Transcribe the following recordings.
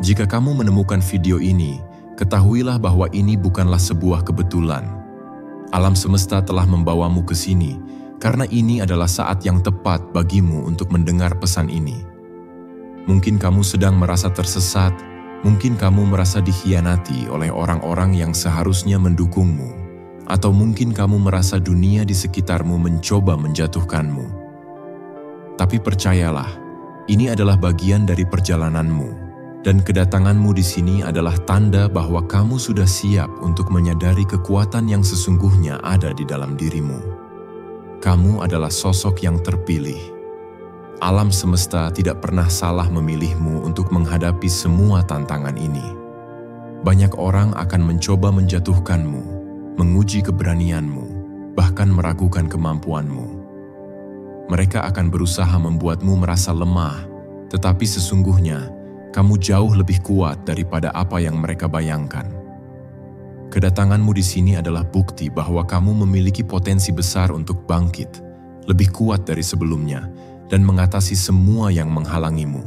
Jika kamu menemukan video ini, ketahuilah bahwa ini bukanlah sebuah kebetulan. Alam semesta telah membawamu ke sini, karena ini adalah saat yang tepat bagimu untuk mendengar pesan ini. Mungkin kamu sedang merasa tersesat, mungkin kamu merasa dikhianati oleh orang-orang yang seharusnya mendukungmu, atau mungkin kamu merasa dunia di sekitarmu mencoba menjatuhkanmu. Tapi percayalah, ini adalah bagian dari perjalananmu. Dan kedatanganmu di sini adalah tanda bahwa kamu sudah siap untuk menyadari kekuatan yang sesungguhnya ada di dalam dirimu. Kamu adalah sosok yang terpilih. Alam semesta tidak pernah salah memilihmu untuk menghadapi semua tantangan ini. Banyak orang akan mencoba menjatuhkanmu, menguji keberanianmu, bahkan meragukan kemampuanmu. Mereka akan berusaha membuatmu merasa lemah, tetapi sesungguhnya kamu jauh lebih kuat daripada apa yang mereka bayangkan. Kedatanganmu di sini adalah bukti bahwa kamu memiliki potensi besar untuk bangkit, lebih kuat dari sebelumnya, dan mengatasi semua yang menghalangimu.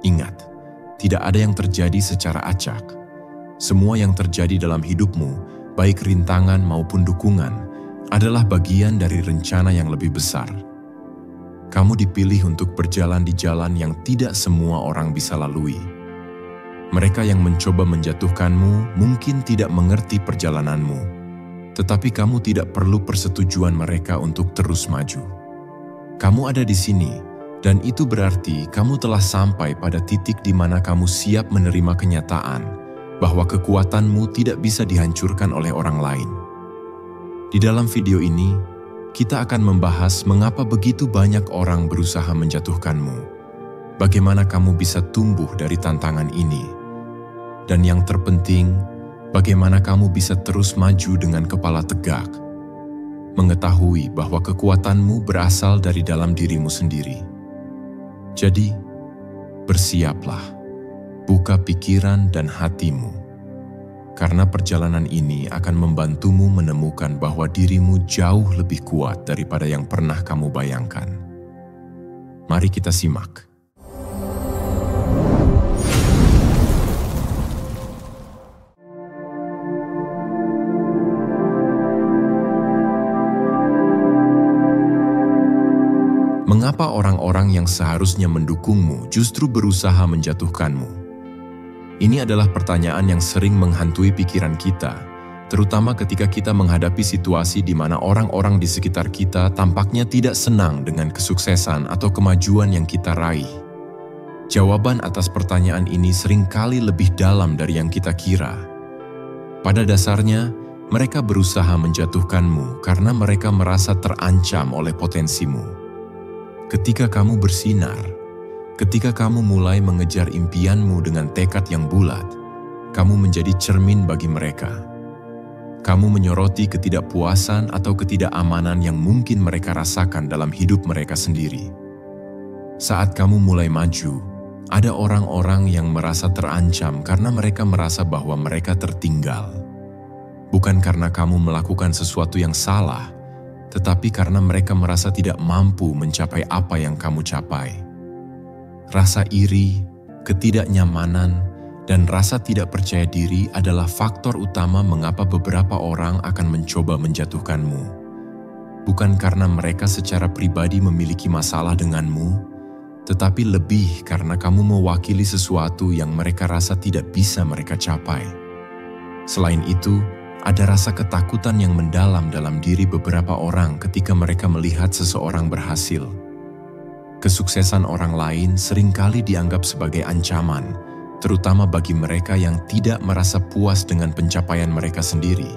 Ingat, tidak ada yang terjadi secara acak. Semua yang terjadi dalam hidupmu, baik rintangan maupun dukungan, adalah bagian dari rencana yang lebih besar. Kamu dipilih untuk berjalan di jalan yang tidak semua orang bisa lalui. Mereka yang mencoba menjatuhkanmu mungkin tidak mengerti perjalananmu, tetapi kamu tidak perlu persetujuan mereka untuk terus maju. Kamu ada di sini, dan itu berarti kamu telah sampai pada titik di mana kamu siap menerima kenyataan bahwa kekuatanmu tidak bisa dihancurkan oleh orang lain. Di dalam video ini, kita akan membahas mengapa begitu banyak orang berusaha menjatuhkanmu, bagaimana kamu bisa tumbuh dari tantangan ini, dan yang terpenting, bagaimana kamu bisa terus maju dengan kepala tegak, mengetahui bahwa kekuatanmu berasal dari dalam dirimu sendiri. Jadi, bersiaplah, buka pikiran dan hatimu, karena perjalanan ini akan membantumu menemukan bahwa dirimu jauh lebih kuat daripada yang pernah kamu bayangkan. Mari kita simak. Mengapa orang-orang yang seharusnya mendukungmu justru berusaha menjatuhkanmu? Ini adalah pertanyaan yang sering menghantui pikiran kita, terutama ketika kita menghadapi situasi di mana orang-orang di sekitar kita tampaknya tidak senang dengan kesuksesan atau kemajuan yang kita raih. Jawaban atas pertanyaan ini seringkali lebih dalam dari yang kita kira. Pada dasarnya, mereka berusaha menjatuhkanmu karena mereka merasa terancam oleh potensimu. Ketika kamu bersinar, ketika kamu mulai mengejar impianmu dengan tekad yang bulat, kamu menjadi cermin bagi mereka. Kamu menyoroti ketidakpuasan atau ketidakamanan yang mungkin mereka rasakan dalam hidup mereka sendiri. Saat kamu mulai maju, ada orang-orang yang merasa terancam karena mereka merasa bahwa mereka tertinggal. Bukan karena kamu melakukan sesuatu yang salah, tetapi karena mereka merasa tidak mampu mencapai apa yang kamu capai. Rasa iri, ketidaknyamanan, dan rasa tidak percaya diri adalah faktor utama mengapa beberapa orang akan mencoba menjatuhkanmu. Bukan karena mereka secara pribadi memiliki masalah denganmu, tetapi lebih karena kamu mewakili sesuatu yang mereka rasa tidak bisa mereka capai. Selain itu, ada rasa ketakutan yang mendalam dalam diri beberapa orang ketika mereka melihat seseorang berhasil. Kesuksesan orang lain seringkali dianggap sebagai ancaman, terutama bagi mereka yang tidak merasa puas dengan pencapaian mereka sendiri.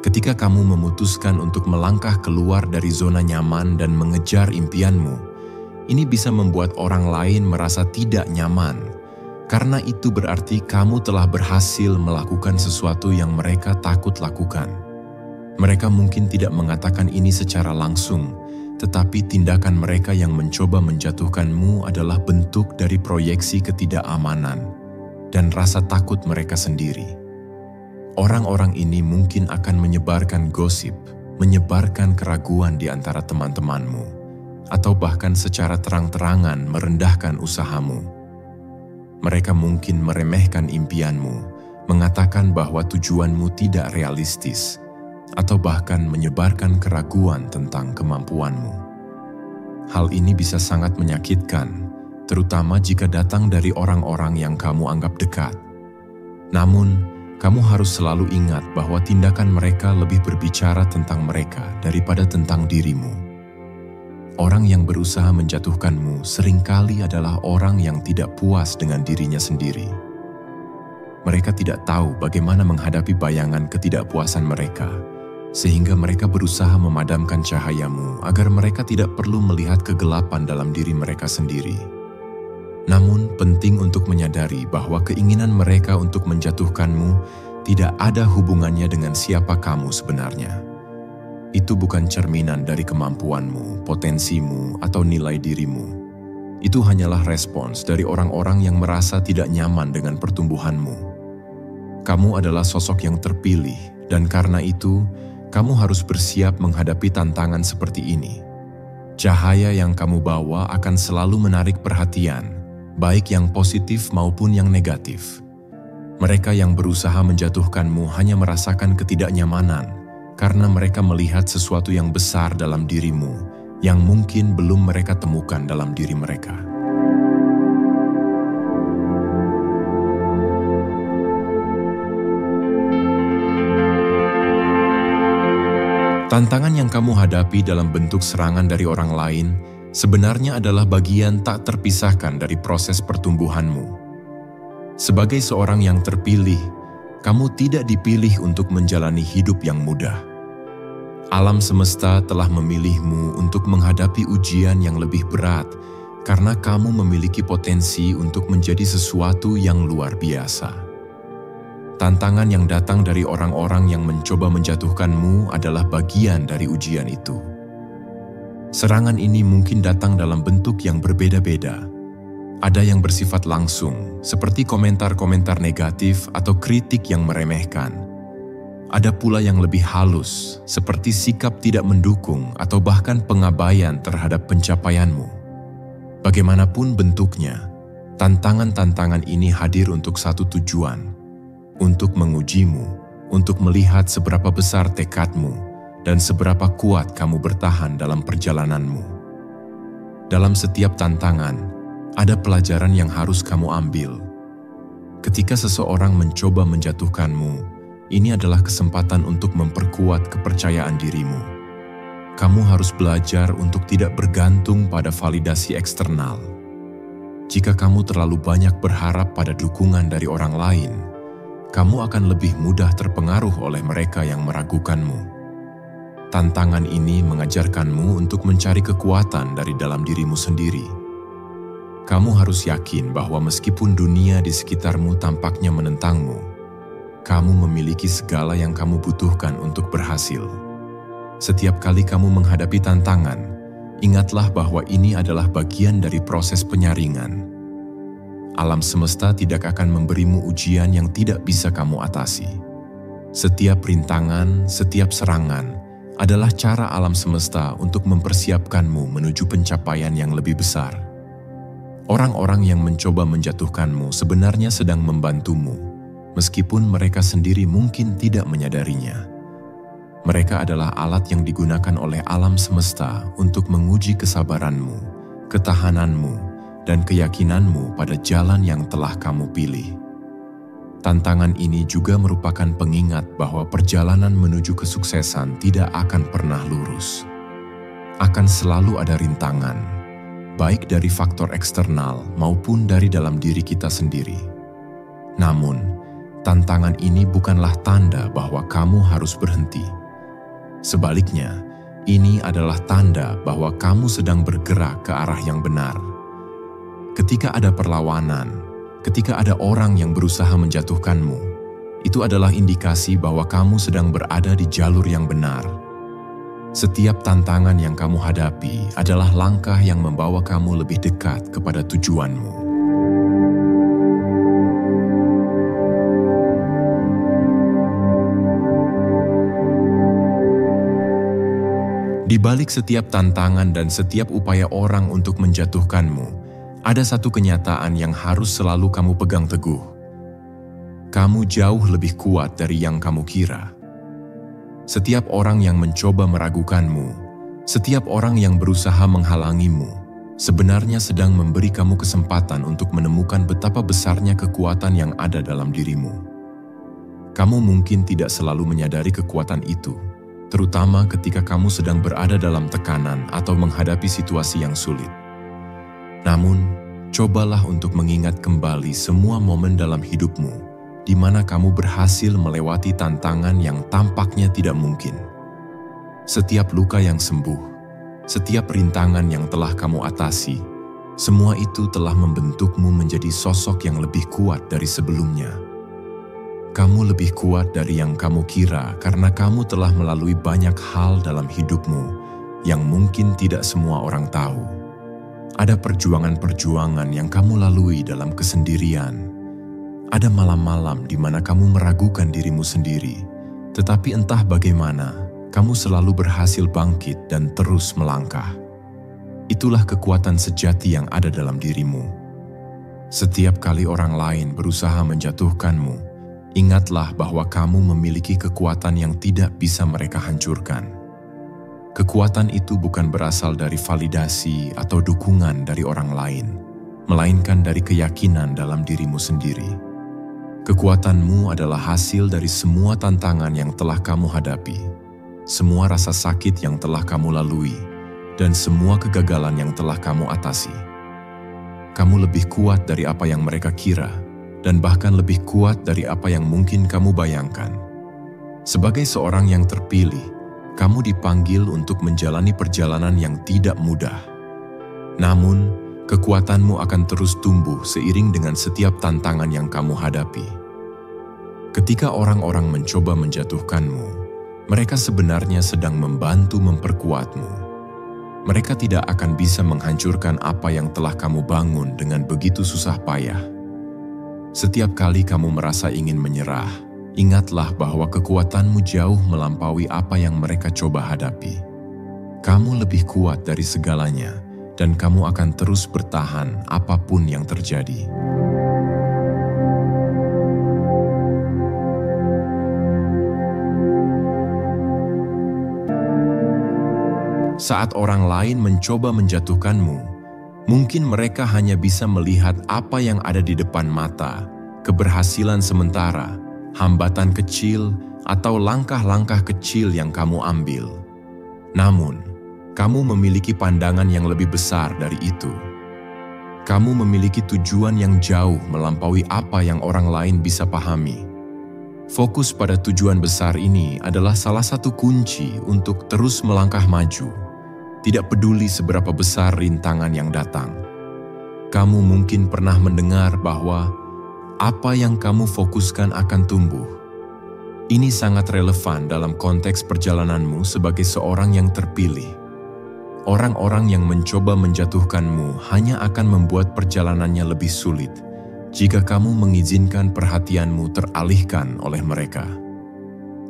Ketika kamu memutuskan untuk melangkah keluar dari zona nyaman dan mengejar impianmu, ini bisa membuat orang lain merasa tidak nyaman, karena itu berarti kamu telah berhasil melakukan sesuatu yang mereka takut lakukan. Mereka mungkin tidak mengatakan ini secara langsung, tetapi tindakan mereka yang mencoba menjatuhkanmu adalah bentuk dari proyeksi ketidakamanan dan rasa takut mereka sendiri. Orang-orang ini mungkin akan menyebarkan gosip, menyebarkan keraguan di antara teman-temanmu, atau bahkan secara terang-terangan merendahkan usahamu. Mereka mungkin meremehkan impianmu, mengatakan bahwa tujuanmu tidak realistis, atau bahkan menyebarkan keraguan tentang kemampuanmu. Hal ini bisa sangat menyakitkan, terutama jika datang dari orang-orang yang kamu anggap dekat. Namun, kamu harus selalu ingat bahwa tindakan mereka lebih berbicara tentang mereka daripada tentang dirimu. Orang yang berusaha menjatuhkanmu seringkali adalah orang yang tidak puas dengan dirinya sendiri. Mereka tidak tahu bagaimana menghadapi bayangan ketidakpuasan mereka, sehingga mereka berusaha memadamkan cahayamu agar mereka tidak perlu melihat kegelapan dalam diri mereka sendiri. Namun, penting untuk menyadari bahwa keinginan mereka untuk menjatuhkanmu tidak ada hubungannya dengan siapa kamu sebenarnya. Itu bukan cerminan dari kemampuanmu, potensimu, atau nilai dirimu. Itu hanyalah respons dari orang-orang yang merasa tidak nyaman dengan pertumbuhanmu. Kamu adalah sosok yang terpilih, dan karena itu, kamu harus bersiap menghadapi tantangan seperti ini. Cahaya yang kamu bawa akan selalu menarik perhatian, baik yang positif maupun yang negatif. Mereka yang berusaha menjatuhkanmu hanya merasakan ketidaknyamanan karena mereka melihat sesuatu yang besar dalam dirimu yang mungkin belum mereka temukan dalam diri mereka. Tantangan yang kamu hadapi dalam bentuk serangan dari orang lain sebenarnya adalah bagian tak terpisahkan dari proses pertumbuhanmu. Sebagai seorang yang terpilih, kamu tidak dipilih untuk menjalani hidup yang mudah. Alam semesta telah memilihmu untuk menghadapi ujian yang lebih berat karena kamu memiliki potensi untuk menjadi sesuatu yang luar biasa. Tantangan yang datang dari orang-orang yang mencoba menjatuhkanmu adalah bagian dari ujian itu. Serangan ini mungkin datang dalam bentuk yang berbeda-beda. Ada yang bersifat langsung, seperti komentar-komentar negatif atau kritik yang meremehkan. Ada pula yang lebih halus, seperti sikap tidak mendukung atau bahkan pengabaian terhadap pencapaianmu. Bagaimanapun bentuknya, tantangan-tantangan ini hadir untuk satu tujuan, untuk mengujimu, untuk melihat seberapa besar tekadmu, dan seberapa kuat kamu bertahan dalam perjalananmu. Dalam setiap tantangan, ada pelajaran yang harus kamu ambil. Ketika seseorang mencoba menjatuhkanmu, ini adalah kesempatan untuk memperkuat kepercayaan dirimu. Kamu harus belajar untuk tidak bergantung pada validasi eksternal. Jika kamu terlalu banyak berharap pada dukungan dari orang lain, kamu akan lebih mudah terpengaruh oleh mereka yang meragukanmu. Tantangan ini mengajarkanmu untuk mencari kekuatan dari dalam dirimu sendiri. Kamu harus yakin bahwa meskipun dunia di sekitarmu tampaknya menentangmu, kamu memiliki segala yang kamu butuhkan untuk berhasil. Setiap kali kamu menghadapi tantangan, ingatlah bahwa ini adalah bagian dari proses penyaringan. Alam semesta tidak akan memberimu ujian yang tidak bisa kamu atasi. Setiap rintangan, setiap serangan adalah cara alam semesta untuk mempersiapkanmu menuju pencapaian yang lebih besar. Orang-orang yang mencoba menjatuhkanmu sebenarnya sedang membantumu, meskipun mereka sendiri mungkin tidak menyadarinya. Mereka adalah alat yang digunakan oleh alam semesta untuk menguji kesabaranmu, ketahananmu, dan keyakinanmu pada jalan yang telah kamu pilih. Tantangan ini juga merupakan pengingat bahwa perjalanan menuju kesuksesan tidak akan pernah lurus. Akan selalu ada rintangan, baik dari faktor eksternal maupun dari dalam diri kita sendiri. Namun, tantangan ini bukanlah tanda bahwa kamu harus berhenti. Sebaliknya, ini adalah tanda bahwa kamu sedang bergerak ke arah yang benar. Ketika ada perlawanan, ketika ada orang yang berusaha menjatuhkanmu, itu adalah indikasi bahwa kamu sedang berada di jalur yang benar. Setiap tantangan yang kamu hadapi adalah langkah yang membawa kamu lebih dekat kepada tujuanmu. Di balik setiap tantangan dan setiap upaya orang untuk menjatuhkanmu, Ada satu kenyataan yang harus selalu kamu pegang teguh. Kamu jauh lebih kuat dari yang kamu kira. Setiap orang yang mencoba meragukanmu, setiap orang yang berusaha menghalangimu, sebenarnya sedang memberi kamu kesempatan untuk menemukan betapa besarnya kekuatan yang ada dalam dirimu. Kamu mungkin tidak selalu menyadari kekuatan itu, terutama ketika kamu sedang berada dalam tekanan atau menghadapi situasi yang sulit. Namun, cobalah untuk mengingat kembali semua momen dalam hidupmu di mana kamu berhasil melewati tantangan yang tampaknya tidak mungkin. Setiap luka yang sembuh, setiap rintangan yang telah kamu atasi, semua itu telah membentukmu menjadi sosok yang lebih kuat dari sebelumnya. Kamu lebih kuat dari yang kamu kira karena kamu telah melalui banyak hal dalam hidupmu yang mungkin tidak semua orang tahu. Ada perjuangan-perjuangan yang kamu lalui dalam kesendirian. Ada malam-malam di mana kamu meragukan dirimu sendiri, tetapi entah bagaimana, kamu selalu berhasil bangkit dan terus melangkah. Itulah kekuatan sejati yang ada dalam dirimu. Setiap kali orang lain berusaha menjatuhkanmu, ingatlah bahwa kamu memiliki kekuatan yang tidak bisa mereka hancurkan. Kekuatan itu bukan berasal dari validasi atau dukungan dari orang lain, melainkan dari keyakinan dalam dirimu sendiri. Kekuatanmu adalah hasil dari semua tantangan yang telah kamu hadapi, semua rasa sakit yang telah kamu lalui, dan semua kegagalan yang telah kamu atasi. Kamu lebih kuat dari apa yang mereka kira, dan bahkan lebih kuat dari apa yang mungkin kamu bayangkan. Sebagai seorang yang terpilih, kamu dipanggil untuk menjalani perjalanan yang tidak mudah. Namun, kekuatanmu akan terus tumbuh seiring dengan setiap tantangan yang kamu hadapi. Ketika orang-orang mencoba menjatuhkanmu, mereka sebenarnya sedang membantu memperkuatmu. Mereka tidak akan bisa menghancurkan apa yang telah kamu bangun dengan begitu susah payah. Setiap kali kamu merasa ingin menyerah, ingatlah bahwa kekuatanmu jauh melampaui apa yang mereka coba hadapi. Kamu lebih kuat dari segalanya, dan kamu akan terus bertahan apapun yang terjadi. Saat orang lain mencoba menjatuhkanmu, mungkin mereka hanya bisa melihat apa yang ada di depan mata, keberhasilan sementara, hambatan kecil, atau langkah-langkah kecil yang kamu ambil. Namun, kamu memiliki pandangan yang lebih besar dari itu. Kamu memiliki tujuan yang jauh melampaui apa yang orang lain bisa pahami. Fokus pada tujuan besar ini adalah salah satu kunci untuk terus melangkah maju, tidak peduli seberapa besar rintangan yang datang. Kamu mungkin pernah mendengar bahwa apa yang kamu fokuskan akan tumbuh. Ini sangat relevan dalam konteks perjalananmu sebagai seorang yang terpilih. Orang-orang yang mencoba menjatuhkanmu hanya akan membuat perjalanannya lebih sulit jika kamu mengizinkan perhatianmu teralihkan oleh mereka.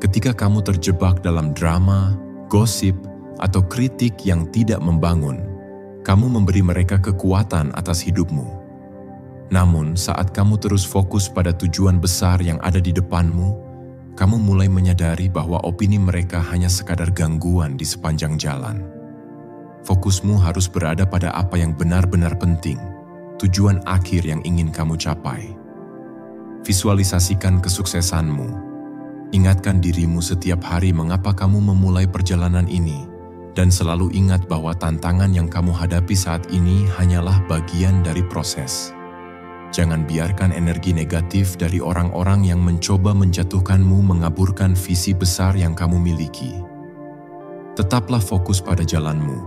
Ketika kamu terjebak dalam drama, gosip, atau kritik yang tidak membangun, kamu memberi mereka kekuatan atas hidupmu. Namun, saat kamu terus fokus pada tujuan besar yang ada di depanmu, kamu mulai menyadari bahwa opini mereka hanya sekadar gangguan di sepanjang jalan. Fokusmu harus berada pada apa yang benar-benar penting, tujuan akhir yang ingin kamu capai. Visualisasikan kesuksesanmu. Ingatkan dirimu setiap hari mengapa kamu memulai perjalanan ini, dan selalu ingat bahwa tantangan yang kamu hadapi saat ini hanyalah bagian dari proses. Jangan biarkan energi negatif dari orang-orang yang mencoba menjatuhkanmu mengaburkan visi besar yang kamu miliki. Tetaplah fokus pada jalanmu,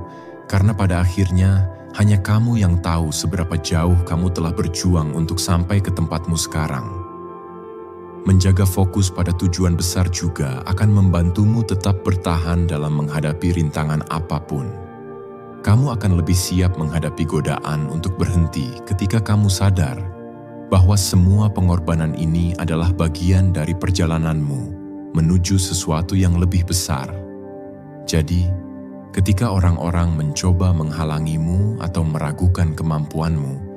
karena pada akhirnya hanya kamu yang tahu seberapa jauh kamu telah berjuang untuk sampai ke tempatmu sekarang. Menjaga fokus pada tujuan besar juga akan membantumu tetap bertahan dalam menghadapi rintangan apapun. Kamu akan lebih siap menghadapi godaan untuk berhenti ketika kamu sadar bahwa semua pengorbanan ini adalah bagian dari perjalananmu menuju sesuatu yang lebih besar. Jadi, ketika orang-orang mencoba menghalangimu atau meragukan kemampuanmu,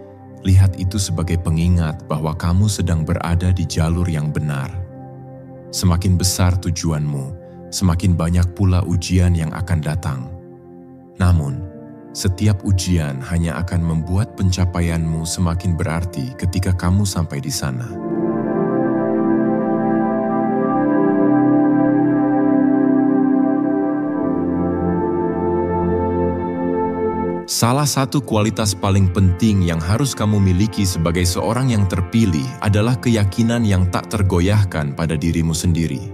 Lihat itu sebagai pengingat bahwa kamu sedang berada di jalur yang benar. Semakin besar tujuanmu, semakin banyak pula ujian yang akan datang. Namun, setiap ujian hanya akan membuat pencapaianmu semakin berarti ketika kamu sampai di sana. Salah satu kualitas paling penting yang harus kamu miliki sebagai seorang yang terpilih adalah keyakinan yang tak tergoyahkan pada dirimu sendiri.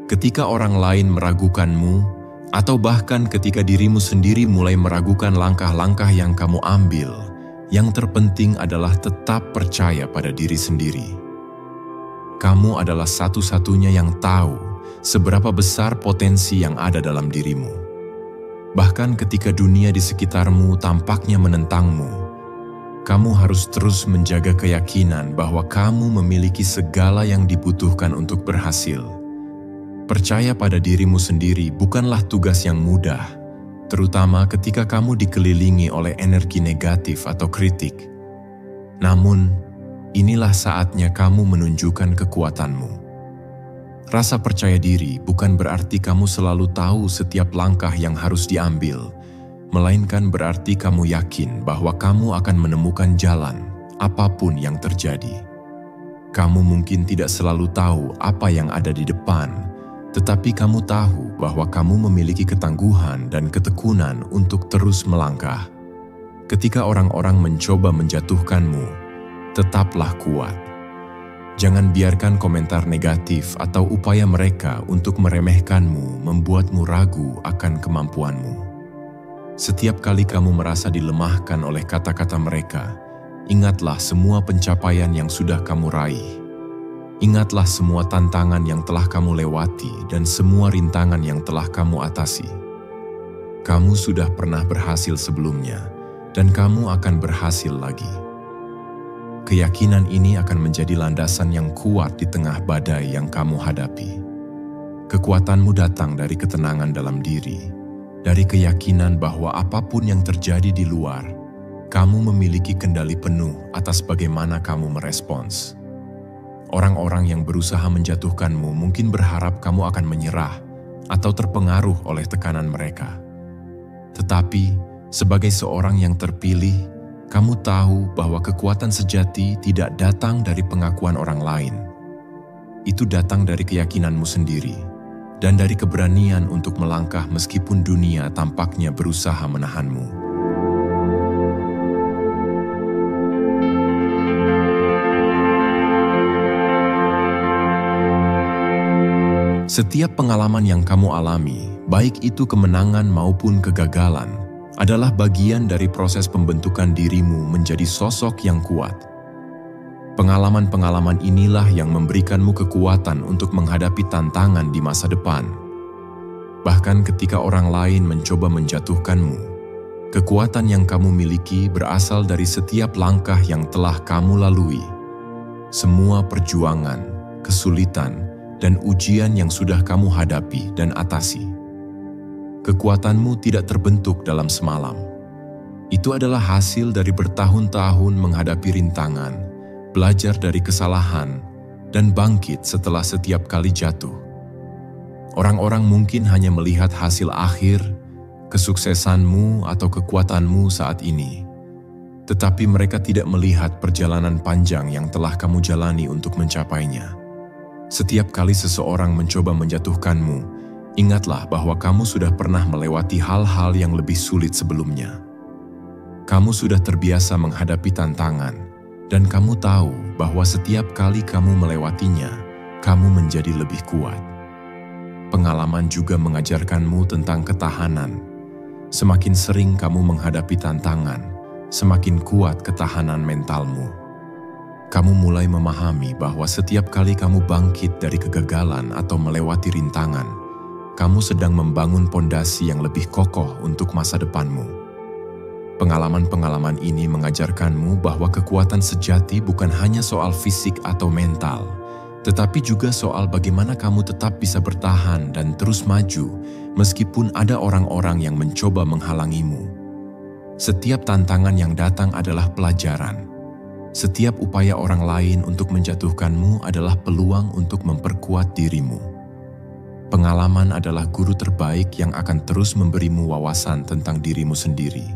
Ketika orang lain meragukanmu, atau bahkan ketika dirimu sendiri mulai meragukan langkah-langkah yang kamu ambil, yang terpenting adalah tetap percaya pada diri sendiri. Kamu adalah satu-satunya yang tahu seberapa besar potensi yang ada dalam dirimu. Bahkan ketika dunia di sekitarmu tampaknya menentangmu, kamu harus terus menjaga keyakinan bahwa kamu memiliki segala yang dibutuhkan untuk berhasil. Percaya pada dirimu sendiri bukanlah tugas yang mudah, terutama ketika kamu dikelilingi oleh energi negatif atau kritik. Namun, inilah saatnya kamu menunjukkan kekuatanmu. Rasa percaya diri bukan berarti kamu selalu tahu setiap langkah yang harus diambil, melainkan berarti kamu yakin bahwa kamu akan menemukan jalan apapun yang terjadi. Kamu mungkin tidak selalu tahu apa yang ada di depan, tetapi kamu tahu bahwa kamu memiliki ketangguhan dan ketekunan untuk terus melangkah. Ketika orang-orang mencoba menjatuhkanmu, tetaplah kuat. Jangan biarkan komentar negatif atau upaya mereka untuk meremehkanmu membuatmu ragu akan kemampuanmu. Setiap kali kamu merasa dilemahkan oleh kata-kata mereka, ingatlah semua pencapaian yang sudah kamu raih. Ingatlah semua tantangan yang telah kamu lewati dan semua rintangan yang telah kamu atasi. Kamu sudah pernah berhasil sebelumnya, dan kamu akan berhasil lagi. Keyakinan ini akan menjadi landasan yang kuat di tengah badai yang kamu hadapi. Kekuatanmu datang dari ketenangan dalam diri, dari keyakinan bahwa apapun yang terjadi di luar, kamu memiliki kendali penuh atas bagaimana kamu merespons. Orang-orang yang berusaha menjatuhkanmu mungkin berharap kamu akan menyerah atau terpengaruh oleh tekanan mereka. Tetapi, sebagai seorang yang terpilih, kamu tahu bahwa kekuatan sejati tidak datang dari pengakuan orang lain. Itu datang dari keyakinanmu sendiri dan dari keberanian untuk melangkah meskipun dunia tampaknya berusaha menahanmu. Setiap pengalaman yang kamu alami, baik itu kemenangan maupun kegagalan, adalah bagian dari proses pembentukan dirimu menjadi sosok yang kuat. Pengalaman-pengalaman inilah yang memberikanmu kekuatan untuk menghadapi tantangan di masa depan. Bahkan ketika orang lain mencoba menjatuhkanmu, kekuatan yang kamu miliki berasal dari setiap langkah yang telah kamu lalui. Semua perjuangan, kesulitan, dan ujian yang sudah kamu hadapi dan atasi. Kekuatanmu tidak terbentuk dalam semalam. Itu adalah hasil dari bertahun-tahun menghadapi rintangan, belajar dari kesalahan, dan bangkit setelah setiap kali jatuh. Orang-orang mungkin hanya melihat hasil akhir, kesuksesanmu atau kekuatanmu saat ini. Tetapi mereka tidak melihat perjalanan panjang yang telah kamu jalani untuk mencapainya. Setiap kali seseorang mencoba menjatuhkanmu, ingatlah bahwa kamu sudah pernah melewati hal-hal yang lebih sulit sebelumnya. Kamu sudah terbiasa menghadapi tantangan, dan kamu tahu bahwa setiap kali kamu melewatinya, kamu menjadi lebih kuat. Pengalaman juga mengajarkanmu tentang ketahanan. Semakin sering kamu menghadapi tantangan, semakin kuat ketahanan mentalmu. Kamu mulai memahami bahwa setiap kali kamu bangkit dari kegagalan atau melewati rintangan, kamu sedang membangun pondasi yang lebih kokoh untuk masa depanmu. Pengalaman-pengalaman ini mengajarkanmu bahwa kekuatan sejati bukan hanya soal fisik atau mental, tetapi juga soal bagaimana kamu tetap bisa bertahan dan terus maju meskipun ada orang-orang yang mencoba menghalangimu. Setiap tantangan yang datang adalah pelajaran, Setiap upaya orang lain untuk menjatuhkanmu adalah peluang untuk memperkuat dirimu. Pengalaman adalah guru terbaik yang akan terus memberimu wawasan tentang dirimu sendiri,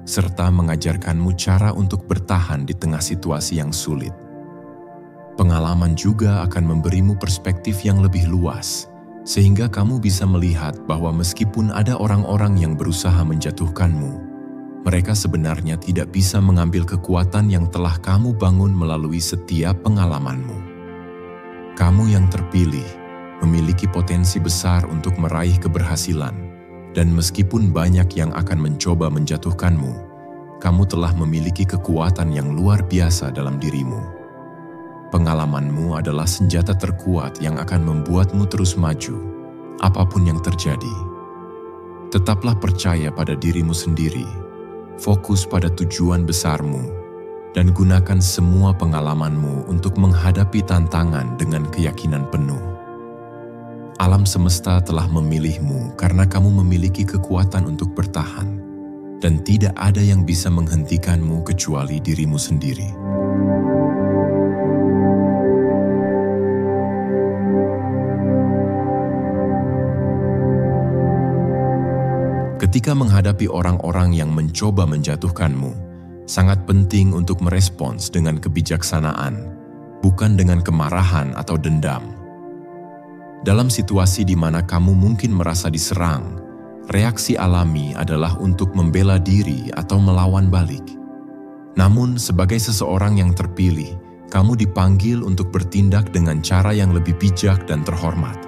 serta mengajarkanmu cara untuk bertahan di tengah situasi yang sulit. Pengalaman juga akan memberimu perspektif yang lebih luas, sehingga kamu bisa melihat bahwa meskipun ada orang-orang yang berusaha menjatuhkanmu, mereka sebenarnya tidak bisa mengambil kekuatan yang telah kamu bangun melalui setiap pengalamanmu. Kamu yang terpilih memiliki potensi besar untuk meraih keberhasilan, dan meskipun banyak yang akan mencoba menjatuhkanmu, kamu telah memiliki kekuatan yang luar biasa dalam dirimu. Pengalamanmu adalah senjata terkuat yang akan membuatmu terus maju, apapun yang terjadi. Tetaplah percaya pada dirimu sendiri, fokus pada tujuan besarmu, dan gunakan semua pengalamanmu untuk menghadapi tantangan dengan keyakinan penuh. Alam semesta telah memilihmu karena kamu memiliki kekuatan untuk bertahan, dan tidak ada yang bisa menghentikanmu kecuali dirimu sendiri. Ketika menghadapi orang-orang yang mencoba menjatuhkanmu, sangat penting untuk merespons dengan kebijaksanaan, bukan dengan kemarahan atau dendam. Dalam situasi di mana kamu mungkin merasa diserang, reaksi alami adalah untuk membela diri atau melawan balik. Namun, sebagai seseorang yang terpilih, kamu dipanggil untuk bertindak dengan cara yang lebih bijak dan terhormat.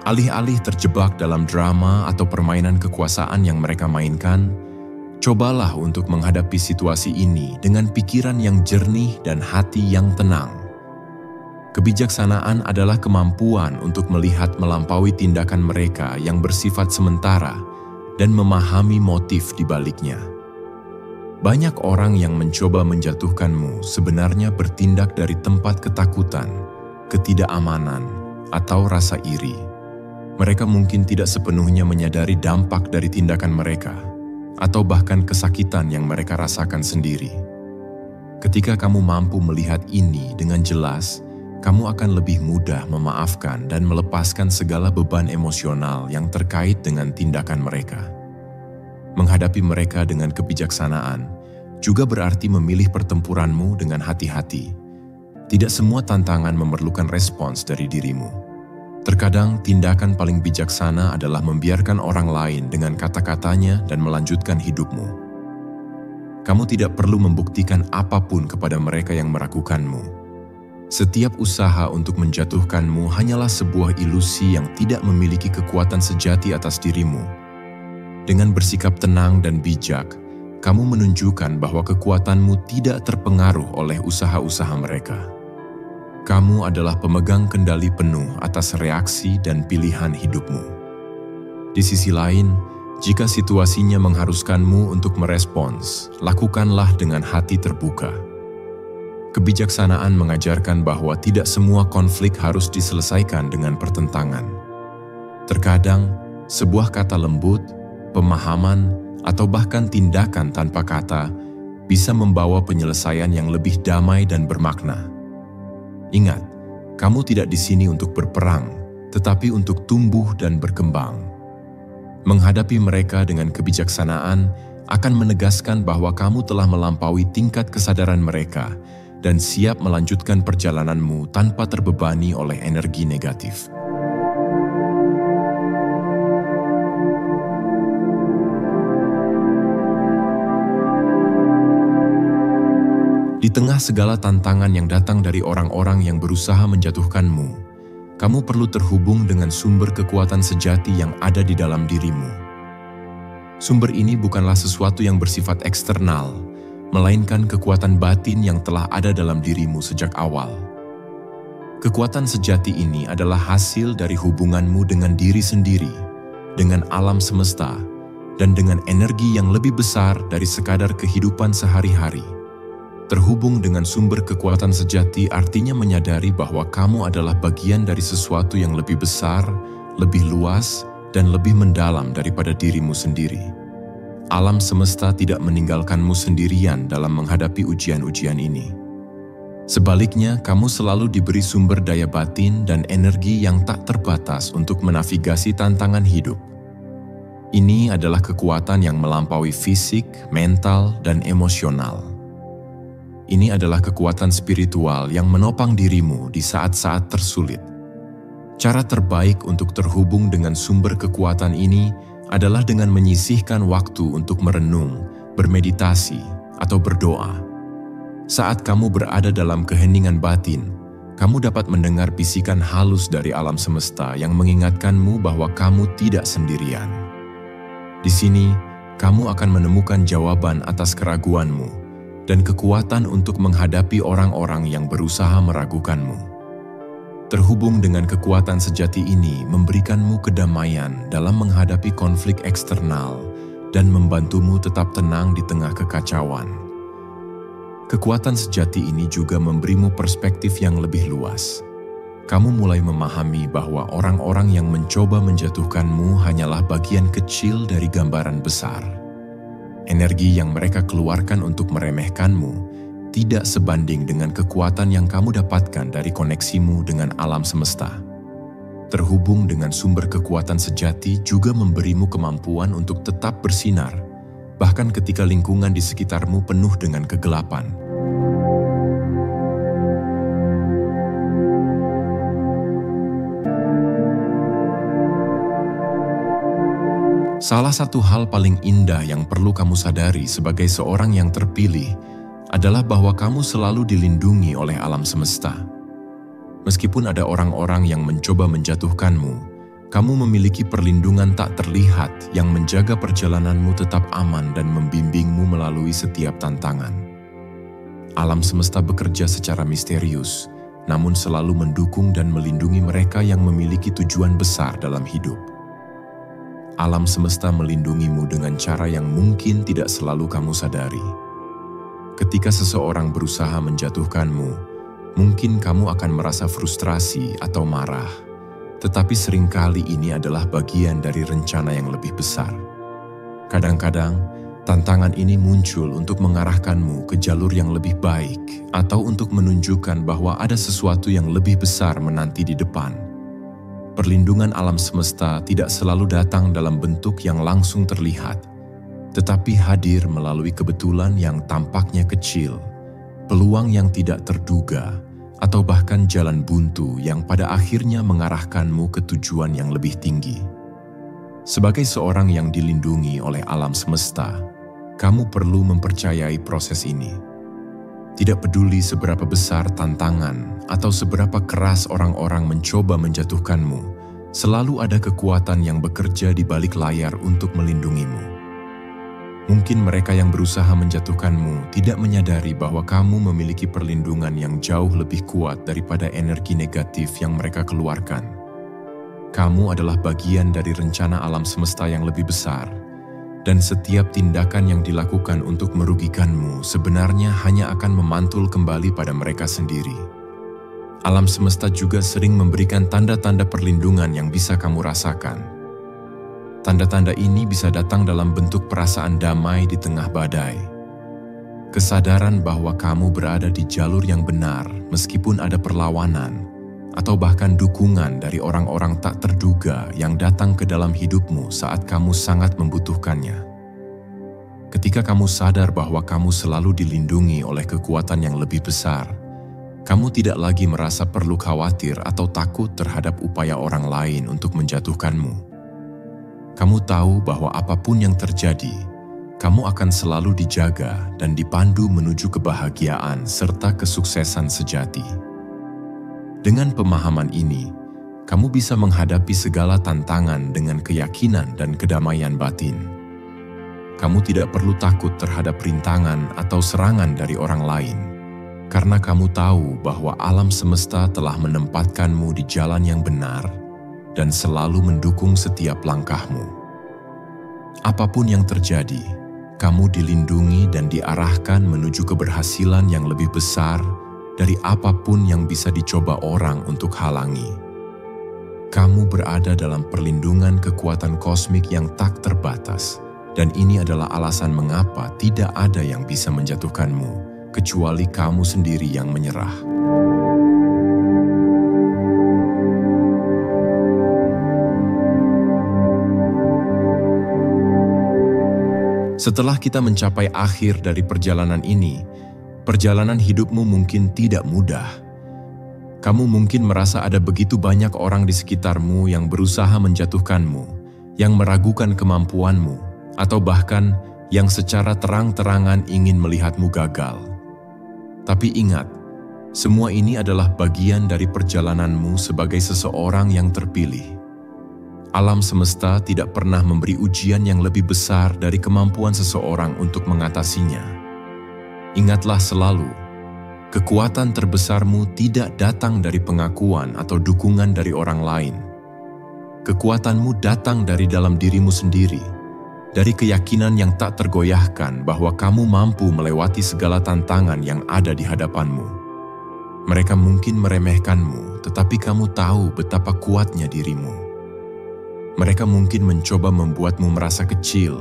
Alih-alih terjebak dalam drama atau permainan kekuasaan yang mereka mainkan, cobalah untuk menghadapi situasi ini dengan pikiran yang jernih dan hati yang tenang. Kebijaksanaan adalah kemampuan untuk melihat melampaui tindakan mereka yang bersifat sementara dan memahami motif di baliknya. Banyak orang yang mencoba menjatuhkanmu sebenarnya bertindak dari tempat ketakutan, ketidakamanan, atau rasa iri. Mereka mungkin tidak sepenuhnya menyadari dampak dari tindakan mereka, atau bahkan kesakitan yang mereka rasakan sendiri. Ketika kamu mampu melihat ini dengan jelas, kamu akan lebih mudah memaafkan dan melepaskan segala beban emosional yang terkait dengan tindakan mereka. Menghadapi mereka dengan kebijaksanaan juga berarti memilih pertempuranmu dengan hati-hati. Tidak semua tantangan memerlukan respons dari dirimu. Terkadang tindakan paling bijaksana adalah membiarkan orang lain dengan kata-katanya dan melanjutkan hidupmu. Kamu tidak perlu membuktikan apapun kepada mereka yang meragukanmu. Setiap usaha untuk menjatuhkanmu hanyalah sebuah ilusi yang tidak memiliki kekuatan sejati atas dirimu. Dengan bersikap tenang dan bijak, kamu menunjukkan bahwa kekuatanmu tidak terpengaruh oleh usaha-usaha mereka. Kamu adalah pemegang kendali penuh atas reaksi dan pilihan hidupmu. Di sisi lain, jika situasinya mengharuskanmu untuk merespons, lakukanlah dengan hati terbuka. Kebijaksanaan mengajarkan bahwa tidak semua konflik harus diselesaikan dengan pertentangan. Terkadang, sebuah kata lembut, pemahaman, atau bahkan tindakan tanpa kata bisa membawa penyelesaian yang lebih damai dan bermakna. Ingat, kamu tidak di sini untuk berperang, tetapi untuk tumbuh dan berkembang. Menghadapi mereka dengan kebijaksanaan akan menegaskan bahwa kamu telah melampaui tingkat kesadaran mereka dan siap melanjutkan perjalananmu tanpa terbebani oleh energi negatif. Di tengah segala tantangan yang datang dari orang-orang yang berusaha menjatuhkanmu, kamu perlu terhubung dengan sumber kekuatan sejati yang ada di dalam dirimu. Sumber ini bukanlah sesuatu yang bersifat eksternal, melainkan kekuatan batin yang telah ada dalam dirimu sejak awal. Kekuatan sejati ini adalah hasil dari hubunganmu dengan diri sendiri, dengan alam semesta, dan dengan energi yang lebih besar dari sekadar kehidupan sehari-hari. Terhubung dengan sumber kekuatan sejati artinya menyadari bahwa kamu adalah bagian dari sesuatu yang lebih besar, lebih luas, dan lebih mendalam daripada dirimu sendiri. Alam semesta tidak meninggalkanmu sendirian dalam menghadapi ujian-ujian ini. Sebaliknya, kamu selalu diberi sumber daya batin dan energi yang tak terbatas untuk menavigasi tantangan hidup. Ini adalah kekuatan yang melampaui fisik, mental, dan emosional. Ini adalah kekuatan spiritual yang menopang dirimu di saat-saat tersulit. Cara terbaik untuk terhubung dengan sumber kekuatan ini adalah dengan menyisihkan waktu untuk merenung, bermeditasi, atau berdoa. Saat kamu berada dalam keheningan batin, kamu dapat mendengar bisikan halus dari alam semesta yang mengingatkanmu bahwa kamu tidak sendirian. Di sini, kamu akan menemukan jawaban atas keraguanmu dan kekuatan untuk menghadapi orang-orang yang berusaha meragukanmu. Terhubung dengan kekuatan sejati ini memberikanmu kedamaian dalam menghadapi konflik eksternal dan membantumu tetap tenang di tengah kekacauan. Kekuatan sejati ini juga memberimu perspektif yang lebih luas. Kamu mulai memahami bahwa orang-orang yang mencoba menjatuhkanmu hanyalah bagian kecil dari gambaran besar. Energi yang mereka keluarkan untuk meremehkanmu tidak sebanding dengan kekuatan yang kamu dapatkan dari koneksimu dengan alam semesta. Terhubung dengan sumber kekuatan sejati juga memberimu kemampuan untuk tetap bersinar, bahkan ketika lingkungan di sekitarmu penuh dengan kegelapan. Salah satu hal paling indah yang perlu kamu sadari sebagai seorang yang terpilih adalah bahwa kamu selalu dilindungi oleh alam semesta. Meskipun ada orang-orang yang mencoba menjatuhkanmu, kamu memiliki perlindungan tak terlihat yang menjaga perjalananmu tetap aman dan membimbingmu melalui setiap tantangan. Alam semesta bekerja secara misterius, namun selalu mendukung dan melindungi mereka yang memiliki tujuan besar dalam hidup. Alam semesta melindungimu dengan cara yang mungkin tidak selalu kamu sadari. Ketika seseorang berusaha menjatuhkanmu, mungkin kamu akan merasa frustrasi atau marah, tetapi seringkali ini adalah bagian dari rencana yang lebih besar. Kadang-kadang, tantangan ini muncul untuk mengarahkanmu ke jalur yang lebih baik atau untuk menunjukkan bahwa ada sesuatu yang lebih besar menanti di depan. Perlindungan alam semesta tidak selalu datang dalam bentuk yang langsung terlihat, tetapi hadir melalui kebetulan yang tampaknya kecil, peluang yang tidak terduga, atau bahkan jalan buntu yang pada akhirnya mengarahkanmu ke tujuan yang lebih tinggi. Sebagai seorang yang dilindungi oleh alam semesta, kamu perlu mempercayai proses ini. Tidak peduli seberapa besar tantangan atau seberapa keras orang-orang mencoba menjatuhkanmu, selalu ada kekuatan yang bekerja di balik layar untuk melindungimu. Mungkin mereka yang berusaha menjatuhkanmu tidak menyadari bahwa kamu memiliki perlindungan yang jauh lebih kuat daripada energi negatif yang mereka keluarkan. Kamu adalah bagian dari rencana alam semesta yang lebih besar, dan setiap tindakan yang dilakukan untuk merugikanmu sebenarnya hanya akan memantul kembali pada mereka sendiri. Alam semesta juga sering memberikan tanda-tanda perlindungan yang bisa kamu rasakan. Tanda-tanda ini bisa datang dalam bentuk perasaan damai di tengah badai. Kesadaran bahwa kamu berada di jalur yang benar meskipun ada perlawanan, atau bahkan dukungan dari orang-orang tak terduga yang datang ke dalam hidupmu saat kamu sangat membutuhkannya. Ketika kamu sadar bahwa kamu selalu dilindungi oleh kekuatan yang lebih besar, kamu tidak lagi merasa perlu khawatir atau takut terhadap upaya orang lain untuk menjatuhkanmu. Kamu tahu bahwa apapun yang terjadi, kamu akan selalu dijaga dan dipandu menuju kebahagiaan serta kesuksesan sejati. Dengan pemahaman ini, kamu bisa menghadapi segala tantangan dengan keyakinan dan kedamaian batin. Kamu tidak perlu takut terhadap rintangan atau serangan dari orang lain, karena kamu tahu bahwa alam semesta telah menempatkanmu di jalan yang benar dan selalu mendukung setiap langkahmu. Apapun yang terjadi, kamu dilindungi dan diarahkan menuju keberhasilan yang lebih besar dari apapun yang bisa dicoba orang untuk halangi. Kamu berada dalam perlindungan kekuatan kosmik yang tak terbatas, Dan ini adalah alasan mengapa tidak ada yang bisa menjatuhkanmu, kecuali kamu sendiri yang menyerah. Setelah kita mencapai akhir dari perjalanan ini, perjalanan hidupmu mungkin tidak mudah. Kamu mungkin merasa ada begitu banyak orang di sekitarmu yang berusaha menjatuhkanmu, yang meragukan kemampuanmu, atau bahkan yang secara terang-terangan ingin melihatmu gagal. Tapi ingat, semua ini adalah bagian dari perjalananmu sebagai seseorang yang terpilih. Alam semesta tidak pernah memberi ujian yang lebih besar dari kemampuan seseorang untuk mengatasinya. Ingatlah selalu, kekuatan terbesarmu tidak datang dari pengakuan atau dukungan dari orang lain. Kekuatanmu datang dari dalam dirimu sendiri, dari keyakinan yang tak tergoyahkan bahwa kamu mampu melewati segala tantangan yang ada di hadapanmu. Mereka mungkin meremehkanmu, tetapi kamu tahu betapa kuatnya dirimu. Mereka mungkin mencoba membuatmu merasa kecil,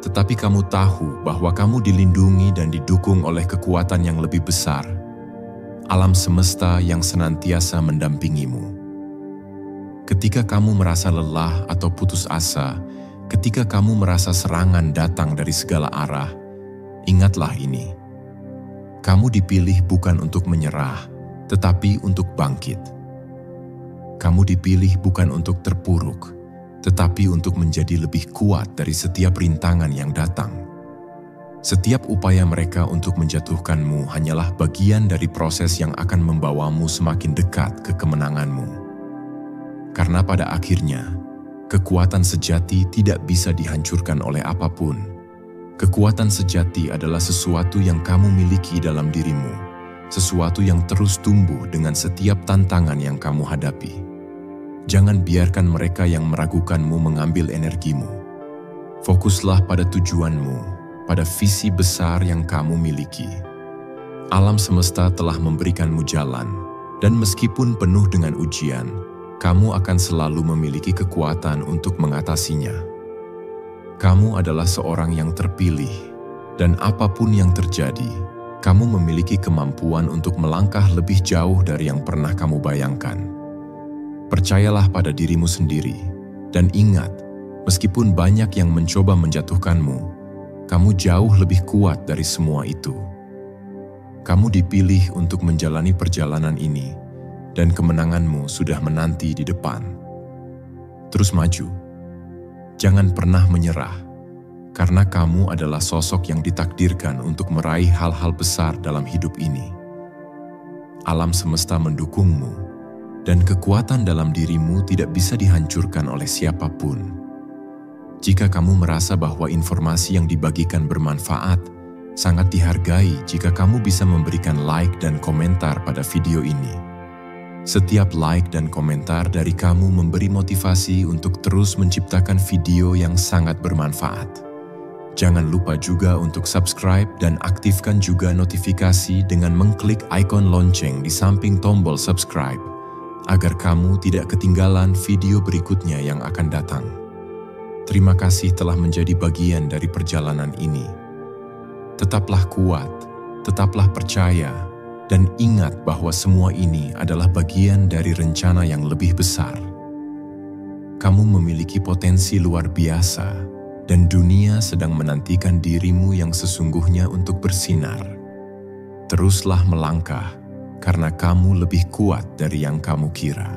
tetapi kamu tahu bahwa kamu dilindungi dan didukung oleh kekuatan yang lebih besar, alam semesta yang senantiasa mendampingimu. Ketika kamu merasa lelah atau putus asa, ketika kamu merasa serangan datang dari segala arah, ingatlah ini. Kamu dipilih bukan untuk menyerah, tetapi untuk bangkit. Kamu dipilih bukan untuk terpuruk, tetapi untuk menjadi lebih kuat dari setiap rintangan yang datang. Setiap upaya mereka untuk menjatuhkanmu hanyalah bagian dari proses yang akan membawamu semakin dekat ke kemenanganmu. Karena pada akhirnya, kekuatan sejati tidak bisa dihancurkan oleh apapun. Kekuatan sejati adalah sesuatu yang kamu miliki dalam dirimu, sesuatu yang terus tumbuh dengan setiap tantangan yang kamu hadapi. Jangan biarkan mereka yang meragukanmu mengambil energimu. Fokuslah pada tujuanmu, pada visi besar yang kamu miliki. Alam semesta telah memberikanmu jalan, dan meskipun penuh dengan ujian, kamu akan selalu memiliki kekuatan untuk mengatasinya. Kamu adalah seorang yang terpilih, dan apapun yang terjadi, kamu memiliki kemampuan untuk melangkah lebih jauh dari yang pernah kamu bayangkan. Percayalah pada dirimu sendiri, dan ingat, meskipun banyak yang mencoba menjatuhkanmu, kamu jauh lebih kuat dari semua itu. Kamu dipilih untuk menjalani perjalanan ini, dan kemenanganmu sudah menanti di depan. Terus maju. Jangan pernah menyerah, karena kamu adalah sosok yang ditakdirkan untuk meraih hal-hal besar dalam hidup ini. Alam semesta mendukungmu, dan kekuatan dalam dirimu tidak bisa dihancurkan oleh siapapun. Jika kamu merasa bahwa informasi yang dibagikan bermanfaat, sangat dihargai jika kamu bisa memberikan like dan komentar pada video ini. Setiap like dan komentar dari kamu memberi motivasi untuk terus menciptakan video yang sangat bermanfaat. Jangan lupa juga untuk subscribe dan aktifkan juga notifikasi dengan mengklik ikon lonceng di samping tombol subscribe, agar kamu tidak ketinggalan video berikutnya yang akan datang. Terima kasih telah menjadi bagian dari perjalanan ini. Tetaplah kuat, tetaplah percaya, dan ingat bahwa semua ini adalah bagian dari rencana yang lebih besar. Kamu memiliki potensi luar biasa, dan dunia sedang menantikan dirimu yang sesungguhnya untuk bersinar. Teruslah melangkah, karena kamu lebih kuat dari yang kamu kira.